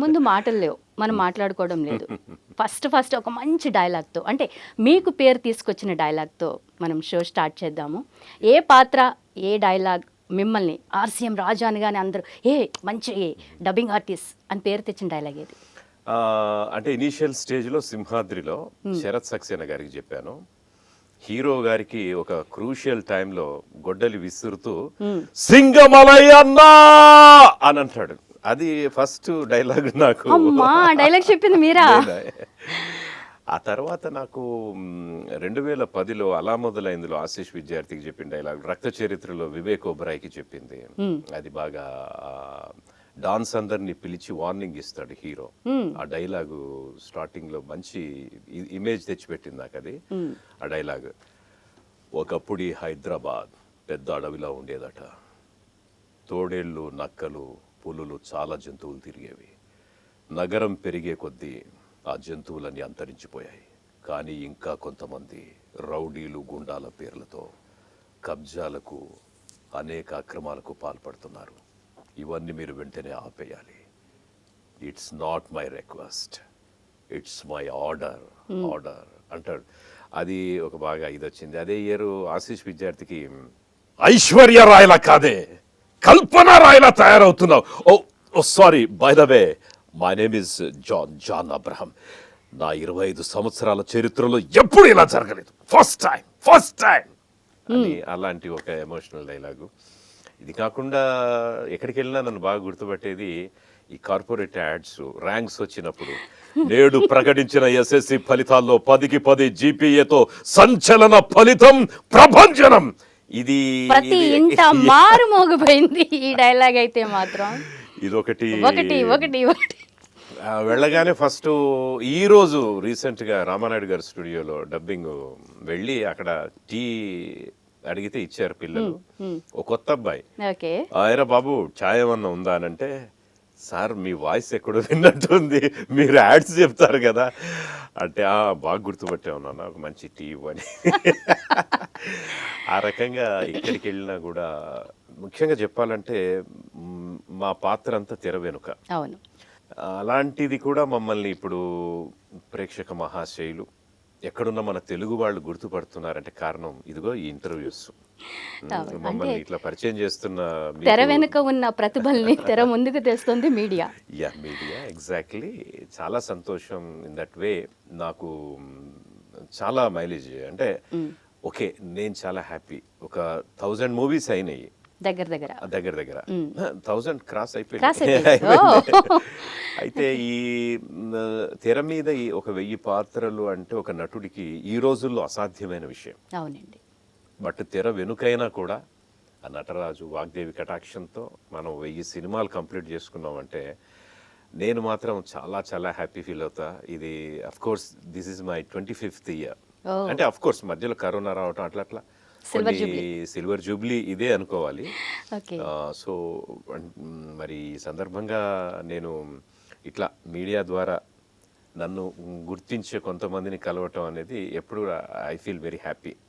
ముందు మాటలు లేవు. మనం మాట్లాడుకోవడం లేదు. ఫస్ట్ ఒక మంచి డైలాగ్‌తో అంటే మీకు పేరు తీసుకొచ్చిన డైలాగ్‌తో మనం షో స్టార్ట్ చేద్దాము. ఏ పాత్ర, ఏ డైలాగ్ మిమ్మల్ని ఆర్‌సీఎం రాజు అనగానే అందరూ మంచి డబ్బింగ్ ఆర్టిస్ట్ అని పేరు తెచ్చిన డైలాగ్ ఏది? అంటే ఇనీషియల్ స్టేజ్‌లో 'సింహాద్రిలో' శరత్ సక్సేనా గారికి చెప్పాను. హీరో గారికి ఒక క్రూషియల్ టైంలో గొడ్డలి విసురుతూ సింగమలై అన్నా అని అంటాడు. అది ఫస్ట్ డైలాగ్ నాకు. అమ్మా! డైలాగ్ చెప్పింది మీరా? ఆ తర్వాత నాకు 2010లో అలా మొదలైందిలో ఆశీష్ విద్యార్థికి చెప్పిన డైలాగ్, రక్త చరిత్రలో వివేక్ ఓబరాయ్కి చెప్పింది. అది బాగా డాన్స్ అందరిని పిలిచి వార్నింగ్ ఇస్తాడు హీరో. ఆ డైలాగు స్టార్టింగ్ లో మంచి ఇమేజ్ తెచ్చిపెట్టింది నాకు అది. ఆ డైలాగ్, ఒకప్పుడు ఈ హైదరాబాద్ పెద్ద అడవిలా ఉండేదట. తోడేళ్ళు, నక్కలు, పులులు, చాలా జంతువులు తిరిగేవి. నగరం పెరిగే కొద్దీ ఆ జంతువులన్నీ అంతరించిపోయాయి. కానీ ఇంకా కొంతమంది రౌడీలు, గుండాల పేర్లతో కబ్జాలకు, అనేక అక్రమాలకు పాల్పడుతున్నారు. ఇవన్నీ మీరు వెంటనే ఆపేయాలి. It's not my request, it's my order అంటాడు. అది ఒక బాగా ఇది వచ్చింది. అదే ఇయర్ ఆశీష్ విద్యార్థికి ఐశ్వర్య రాయలా కాదే, కల్పన రాయలా తయారవుతున్నావు. Oh sorry, by the way my name is John Abraham. నా 25 సంవత్సరాల చరిత్రలో ఎప్పుడు ఇలా జరగలేదు. ఫస్ట్ టైం అని అలాంటి ఒక ఎమోషనల్ డైలాగు. ఇది కాకుండా ఎక్కడికి వెళ్ళినా నన్ను బాగా గుర్తుపట్టేది ఈ కార్పొరేట్ యాడ్స్, ర్యాంక్స్ వచ్చినప్పుడు, నేడు ప్రకటించిన ఎస్ఎస్సి ఫలితాల్లో 10కి 10 జీపీఏతో సంచలన ఫలితం ప్రభంజనం. ఇది ప్రతి ఇంట మారు మోగిపోయింది ఈ డైలాగ్ అయితే మాత్రం. ఇదొకటి. ఒకటి వెళ్ళగానే ఫస్ట్ ఈరోజు రీసెంట్గా రామానాయుడు గారి స్టూడియోలో డబ్బింగ్ వెళ్ళి అక్కడ టీ అడిగితే ఇచ్చారు పిల్లలు. ఒక కొత్త అబ్బాయి, ఆయరా బాబు ఛాయ్ ఏమన్నా ఉందా అని అంటే, సార్ మీ వాయిస్ ఎక్కడో విన్నట్టుంది, మీరు యాడ్స్ చెప్తారు కదా అంటే, బాగా గుర్తుపట్టే ఉన్నాను, ఒక మంచి టీ ఇవ్వని. ఆ రకంగా ఎక్కడికి వెళ్ళినా కూడా, ముఖ్యంగా చెప్పాలంటే మా పాత్ర అంతా తెర వెనుక. అవును. అలాంటిది కూడా మమ్మల్ని ఇప్పుడు ప్రేక్షక మహాశైలు, ఎక్కడున్న మన తెలుగు వాళ్ళు గుర్తుపడుతున్నారంటే కారణం ఇదిగో ఈ ఇంటర్వ్యూస్. మమ్మల్ని ఇట్లా పరిచయం చేస్తున్న తెర వెనుక ఉన్న ప్రతిభల్ని తెర ముందుకు తెస్తుంది మీడియా. Media, exactly. చాలా సంతోషం ఇన్ దట్ వే. నాకు చాలా మైలేజ్ అంటే ఓకే, నేను చాలా హ్యాపీ. ఒక 1000 మూవీస్ అయినాయి దగ్గర 1000 క్రాస్ అయిపోయింది. అయితే ఈ తెర మీద ఒక 1000 పాత్రలు అంటే ఒక నటుడికి ఈ రోజుల్లో అసాధ్యమైన విషయం. అవునండి. బట్ తెర వెనుకైనా కూడా ఆ నటరాజు, వాగ్దేవి కటాక్షంతో మనం 1000 సినిమాలు కంప్లీట్ చేసుకున్నామంటే నేను మాత్రం చాలా చాలా హ్యాపీ ఫీల్ అవుతా. ఇది of course this is my 25th year. అంటే అఫ్ కోర్స్ మధ్యలో కరోనా రావటం అట్లా సిల్వర్ జూబ్లీ ఇదే అనుకోవాలి. సో మరి ఈ సందర్భంగా నేను ఇట్లా మీడియా ద్వారా నన్ను గుర్తించే కొంతమందిని కలవటం అనేది ఎప్పుడు ఐ ఫీల్ వెరీ హ్యాపీ.